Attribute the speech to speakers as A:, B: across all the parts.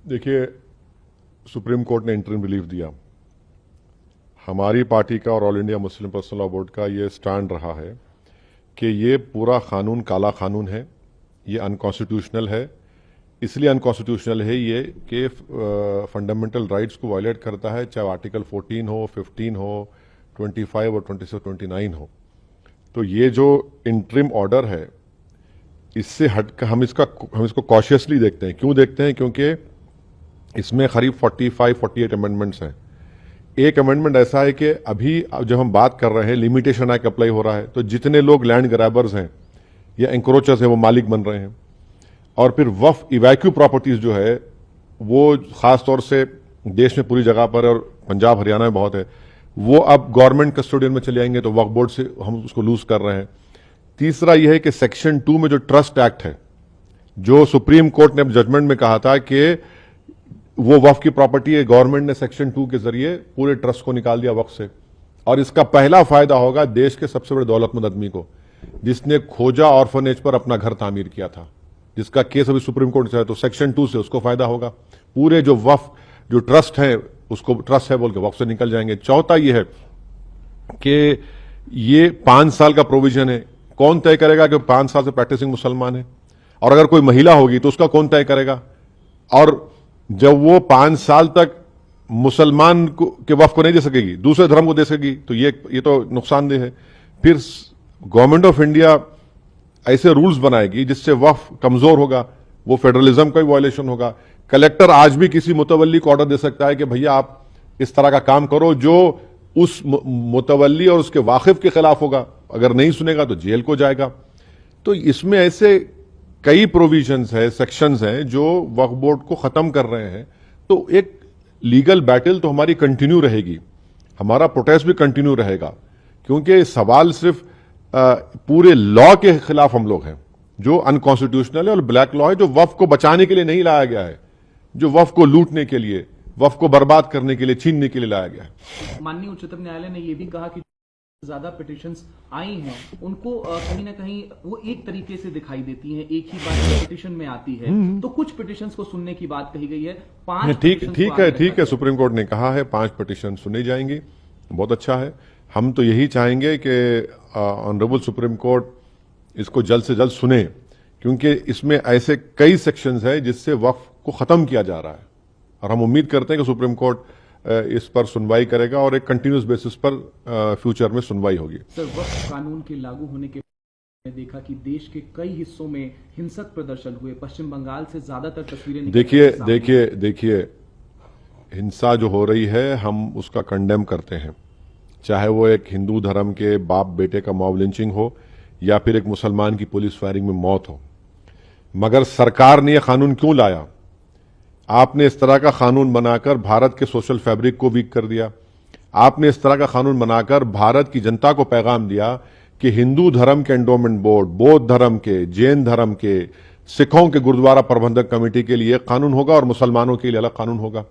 A: देखिए, supreme court ने interim relief दिया। हमारी पार्टी का और all India Muslim personal law board का ये स्टैंड रहा है कि ये पूरा कानून काला कानून है, ये अनकॉन्स्टिट्यूशनल है। इसलिए अनकॉन्स्टिट्यूशनल है ये कि फंडामेंटल राइट्स को वायलेट करता है, चाहे आर्टिकल 14 हो, 15 हो, 25 और 26, 29 हो। तो ये जो इंटरिम ऑर्डर है, इससे हटकर हम इसको कॉशियसली देखते हैं। क्यों देखते हैं? क्योंकि इसमें करीब 45-48 अमेंडमेंट्स हैं। एक अमेंडमेंट ऐसा है कि अभी जब हम बात कर रहे हैं, लिमिटेशन एक्ट अप्लाई हो रहा है, तो जितने लोग लैंड ग्रैबर्स हैं या एंक्रोचर्स हैं वो मालिक बन रहे हैं। और फिर वफ इवैक्यू प्रॉपर्टीज जो है वो खास तौर से देश में पूरी जगह पर और पंजाब हरियाणा में बहुत है, वो अब गवर्नमेंट कस्टोडियन में चले आएंगे, तो वक्फ बोर्ड से हम उसको लूज कर रहे हैं। तीसरा यह है कि सेक्शन 2 में जो ट्रस्ट एक्ट है, जो सुप्रीम कोर्ट ने जजमेंट में कहा था कि वो वक्फ की प्रॉपर्टी है, गवर्नमेंट ने सेक्शन 2 के जरिए पूरे ट्रस्ट को निकाल दिया वक्फ से। और इसका पहला फायदा होगा देश के सबसे बड़े दौलतमंद आदमी को, जिसने खोजा ऑर्फनेज पर अपना घर तामीर किया था, जिसका केस अभी सुप्रीम कोर्ट से है। तो सेक्शन 2 से उसको फायदा होगा। पूरे जो वक्फ जो ट्रस्ट है, उसको ट्रस्ट है बोल के वक्फ से निकल जाएंगे। चौथा यह है कि ये 5 साल का प्रोविजन है। कौन तय करेगा कि 5 साल से प्रैक्टिसिंग मुसलमान है? और अगर कोई महिला होगी तो उसका कौन तय करेगा? और जब वो 5 साल तक मुसलमान के वक्फ को नहीं दे सकेगी, दूसरे धर्म को दे सकेगी, तो ये तो नुकसानदेह है। फिर गवर्नमेंट ऑफ इंडिया ऐसे रूल्स बनाएगी जिससे वक्फ कमजोर होगा, वो फेडरलिज्म का भी वायलेशन होगा। कलेक्टर आज भी किसी मुतवल्ली को ऑर्डर दे सकता है कि भैया आप इस तरह का काम करो, जो उस मुतवल्ली और उसके वाकिफ के खिलाफ होगा। अगर नहीं सुनेगा तो जेल को जाएगा। तो इसमें ऐसे कई प्रोविजंस है, सेक्शंस हैं जो वक्फ बोर्ड को खत्म कर रहे हैं। तो एक लीगल बैटल तो हमारी कंटिन्यू रहेगी, हमारा प्रोटेस्ट भी कंटिन्यू रहेगा, क्योंकि सवाल सिर्फ पूरे लॉ के खिलाफ हम लोग हैं जो अनकॉन्स्टिट्यूशनल है और ब्लैक लॉ है, जो वक्फ को बचाने के लिए नहीं लाया गया है, जो वक्फ को लूटने के लिए, वक्फ को बर्बाद करने के लिए, छीनने के लिए लाया गया है।
B: माननीय उच्चतम न्यायालय ने यह भी कहा कि ज्यादा पिटिशंस आई हैं उनको कहीं ना कहीं वो एक तरीके से दिखाई देती हैं, एक ही बात पिटिशन में आती है। तो कुछ पिटिशंस को सुनने की बात कही गई है। 5
A: ठीक है, सुप्रीम कोर्ट ने कहा है 5 पिटिशन सुनी जाएंगी, बहुत अच्छा है। हम तो यही चाहेंगे कि ऑनरेबल सुप्रीम कोर्ट इसको जल्द से जल्द सुने, क्योंकि इसमें ऐसे कई सेक्शंस हैं जिससे वक्फ को खत्म किया जा रहा है। और हम उम्मीद करते हैं कि सुप्रीम कोर्ट इस पर सुनवाई करेगा और एक कंटिन्यूस बेसिस पर फ्यूचर में सुनवाई होगी।
B: सर, वक्फ कानून के लागू होने के बाद देखा कि देश के कई हिस्सों में हिंसक प्रदर्शन हुए। पश्चिम बंगाल से ज्यादातर तस्वीरें
A: देखिए हिंसा जो हो रही है हम उसका कंडेम करते हैं, चाहे वो एक हिंदू धर्म के बाप बेटे का मॉब लिंचिंग हो या फिर एक मुसलमान की पुलिस फायरिंग में मौत हो। मगर सरकार ने यह कानून क्यों लाया? आपने इस तरह का कानून बनाकर भारत के सोशल फैब्रिक को वीक कर दिया। आपने इस तरह का कानून बनाकर भारत की जनता को पैगाम दिया कि हिंदू धर्म के एंडोमेंट बोर्ड, बौद्ध धर्म के, जैन धर्म के, सिखों के गुरुद्वारा प्रबंधक कमेटी के लिए कानून होगा और मुसलमानों के लिए अलग कानून होगा।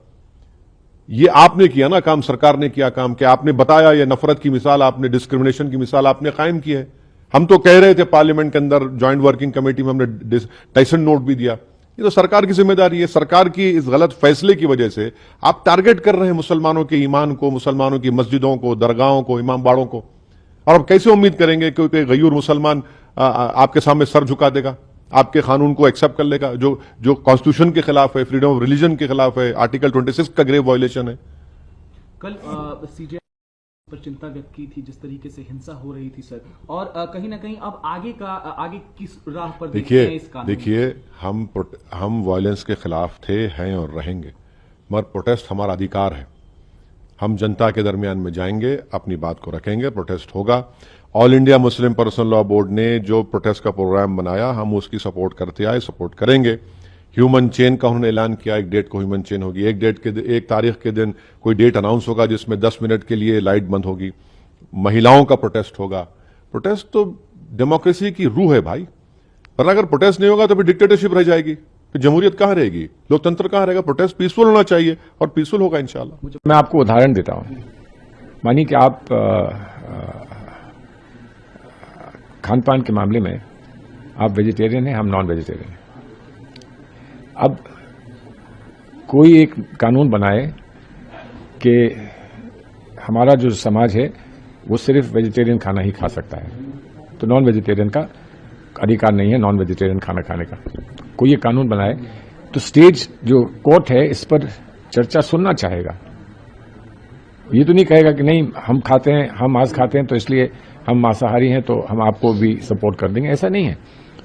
A: ये आपने किया ना काम, सरकार ने किया काम कि आपने बताया, ये नफरत की मिसाल, आपने डिस्क्रिमिनेशन की मिसाल आपने कायम की है। हम तो कह रहे थे पार्लियामेंट के अंदर ज्वाइंट वर्किंग कमेटी में, हमने टाइसन नोट भी दिया। ये तो सरकार की जिम्मेदारी है। सरकार की इस गलत फैसले की वजह से आप टारगेट कर रहे हैं मुसलमानों के ईमान को, मुसलमानों की मस्जिदों को, दरगाहों को, इमाम बाड़ों को। और आप कैसे उम्मीद करेंगे कि कोई गयूर मुसलमान आपके सामने सर झुका देगा, आपके कानून को एक्सेप्ट कर लेगा, जो कॉन्स्टिट्यूशन के खिलाफ है, फ्रीडम ऑफ रिलीजन के खिलाफ है, आर्टिकल 26 का ग्रेव वायलेशन है।
B: कल सीजे पर चिंता व्यक्त की थी जिस तरीके से हिंसा हो रही थी सर, और कहीं ना कहीं अब आगे किस राह पर
A: देखिए हम वायलेंस के खिलाफ थे, हैं और रहेंगे, मगर प्रोटेस्ट हमारा अधिकार है। हम जनता के दरमियान में जाएंगे, अपनी बात को रखेंगे, प्रोटेस्ट होगा। All India Muslim personal law board ने जो प्रोटेस्ट का प्रोग्राम बनाया, हम उसकी सपोर्ट करते आए, सपोर्ट करेंगे। ह्यूमन चेन का उन्होंने ऐलान किया, एक डेट को ह्यूमन चेन होगी, एक तारीख के दिन कोई डेट अनाउंस होगा जिसमें 10 मिनट के लिए लाइट बंद होगी, महिलाओं का प्रोटेस्ट होगा। प्रोटेस्ट तो डेमोक्रेसी की रूह है भाई, पर अगर प्रोटेस्ट नहीं होगा तो फिर डिक्टेटरशिप रह जाएगी, फिर जमहूरियत कहां रहेगी, लोकतंत्र कहां रहेगा? प्रोटेस्ट पीसफुल होना चाहिए और पीसफुल होगा इंशाल्लाह।
C: मैं आपको उदाहरण देता हूं। मानिए कि आप खान पान के मामले में आप वेजिटेरियन हैं, हम नॉन वेजिटेरियन हैं। अब कोई एक कानून बनाए कि हमारा जो समाज है वो सिर्फ वेजिटेरियन खाना ही खा सकता है, तो नॉन वेजिटेरियन का अधिकार नहीं है नॉन वेजिटेरियन खाना खाने का। कोई ये कानून बनाए तो स्टेज जो कोर्ट है इस पर चर्चा सुनना चाहेगा। ये तो नहीं कहेगा कि नहीं हम खाते हैं, हम मांस खाते हैं तो इसलिए हम मांसाहारी हैं तो हम आपको भी सपोर्ट कर देंगे, ऐसा नहीं है।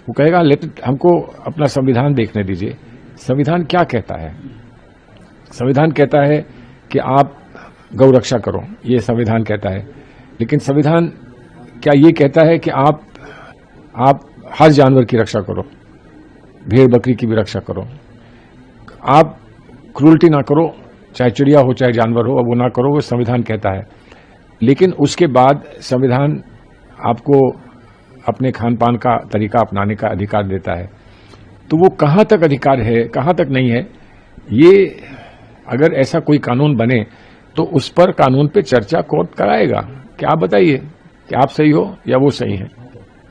C: वो कहेगा हमको अपना संविधान देखने दीजिए, संविधान क्या कहता है। संविधान कहता है कि आप गौ रक्षा करो, ये संविधान कहता है। लेकिन संविधान क्या ये कहता है कि आप हर जानवर की रक्षा करो, भेड़ बकरी की भी रक्षा करो, आप क्रूल्टी ना करो, चाहे चिड़िया हो चाहे जानवर हो, अब वो ना करो, वो संविधान कहता है। लेकिन उसके बाद संविधान आपको अपने खान पान का तरीका अपनाने का अधिकार देता है। तो वो कहां तक अधिकार है कहां तक नहीं है, ये अगर ऐसा कोई कानून बने तो उस पर कानून पे चर्चा कोर्ट कराएगा कि आप बताइए कि आप सही हो या वो सही है,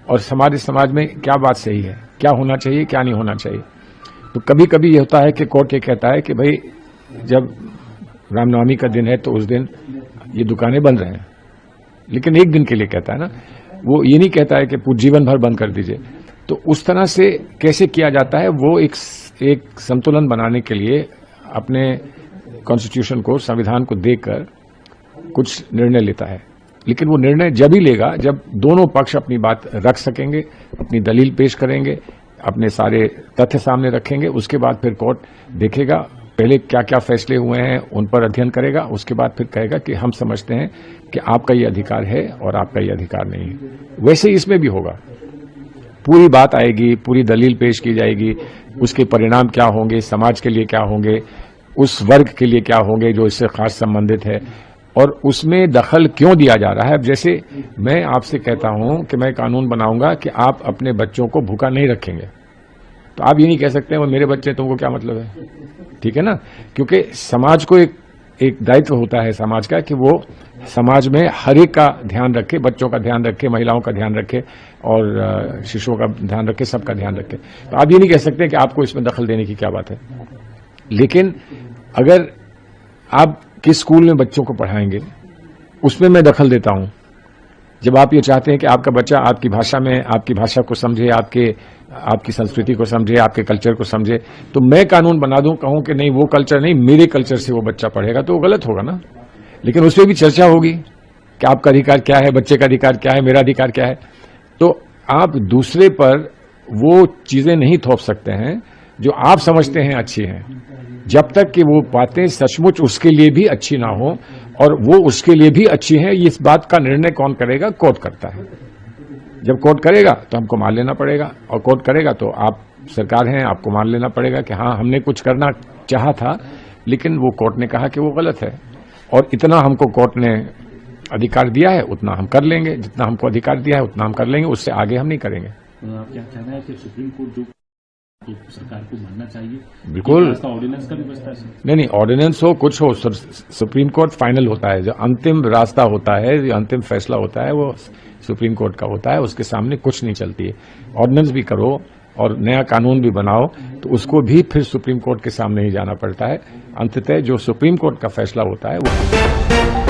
C: और समाज में क्या बात सही है, क्या होना चाहिए क्या नहीं होना चाहिए। तो कभी कभी ये होता है कि कोर्ट ये कहता है कि भाई जब रामनवमी का दिन है तो उस दिन ये दुकानें बंद रहे, लेकिन एक दिन के लिए कहता है ना, वो ये नहीं कहता है कि जीवन भर बंद कर दीजिए। तो उस तरह से कैसे किया जाता है, वो एक संतुलन बनाने के लिए अपने कॉन्स्टिट्यूशन को, संविधान को देखकर कुछ निर्णय लेता है। लेकिन वो निर्णय जब ही लेगा जब दोनों पक्ष अपनी बात रख सकेंगे, अपनी दलील पेश करेंगे, अपने सारे तथ्य सामने रखेंगे। उसके बाद फिर कोर्ट देखेगा पहले क्या क्या फैसले हुए हैं, उन पर अध्ययन करेगा, उसके बाद फिर कहेगा कि हम समझते हैं कि आपका ये अधिकार है और आपका ये अधिकार नहीं है। वैसे इसमें भी होगा, पूरी बात आएगी, पूरी दलील पेश की जाएगी, उसके परिणाम क्या होंगे, समाज के लिए क्या होंगे, उस वर्ग के लिए क्या होंगे जो इससे खास संबंधित है, और उसमें दखल क्यों दिया जा रहा है। अब जैसे मैं आपसे कहता हूं कि मैं कानून बनाऊंगा कि आप अपने बच्चों को भूखा नहीं रखेंगे, तो आप ये नहीं कह सकते वो मेरे बच्चे, तुमको क्या मतलब है, ठीक है ना। क्योंकि समाज को एक दायित्व होता है समाज का कि वो समाज में हर एक का ध्यान रखे, बच्चों का ध्यान रखे, महिलाओं का ध्यान रखे और शिशुओं का ध्यान रखे, सबका ध्यान रखे। तो आप ये नहीं कह सकते कि आपको इसमें दखल देने की क्या बात है। लेकिन अगर आप किस स्कूल में बच्चों को पढ़ाएंगे उसमें मैं दखल देता हूं। जब आप ये चाहते हैं कि आपका बच्चा आपकी भाषा में, आपकी भाषा को समझे, आपकी संस्कृति को समझे, आपके कल्चर को समझे, तो मैं कानून बना दूं, कहूं कि नहीं वो कल्चर नहीं, मेरे कल्चर से वो बच्चा पढ़ेगा, तो वो गलत होगा ना। लेकिन उस पर भी चर्चा होगी कि आपका अधिकार क्या है, बच्चे का अधिकार क्या है, मेरा अधिकार क्या है। तो आप दूसरे पर वो चीजें नहीं थोप सकते हैं जो आप समझते हैं अच्छी हैं, जब तक कि वो बातें सचमुच उसके लिए भी अच्छी ना हो, और वो उसके लिए भी अच्छी है, इस बात का निर्णय कौन करेगा, कोर्ट करता है। जब कोर्ट करेगा तो हमको मान लेना पड़ेगा, और कोर्ट करेगा तो आप सरकार हैं, आपको मान लेना पड़ेगा कि हाँ हमने कुछ करना चाहा था लेकिन वो कोर्ट ने कहा कि वो गलत है, और इतना हमको कोर्ट ने अधिकार दिया है उतना हम कर लेंगे, जितना हमको अधिकार दिया है उतना हम कर लेंगे, उससे आगे हम नहीं करेंगे।
D: आप क्या कहना है कि सुप्रीम कोर्ट जो तो सरकार को मानना चाहिए,
C: बिल्कुल।
D: ऑर्डिनेंस का भी बचता है।
C: नहीं, ऑर्डिनेंस हो कुछ हो, सुप्रीम कोर्ट फाइनल होता है, जो अंतिम रास्ता होता है, जो अंतिम फैसला होता है वो सुप्रीम कोर्ट का होता है, उसके सामने कुछ नहीं चलती है। ऑर्डिनेंस भी करो और नया कानून भी बनाओ तो उसको भी फिर सुप्रीम कोर्ट के सामने ही जाना पड़ता है। अंततः जो सुप्रीम कोर्ट का फैसला होता है वो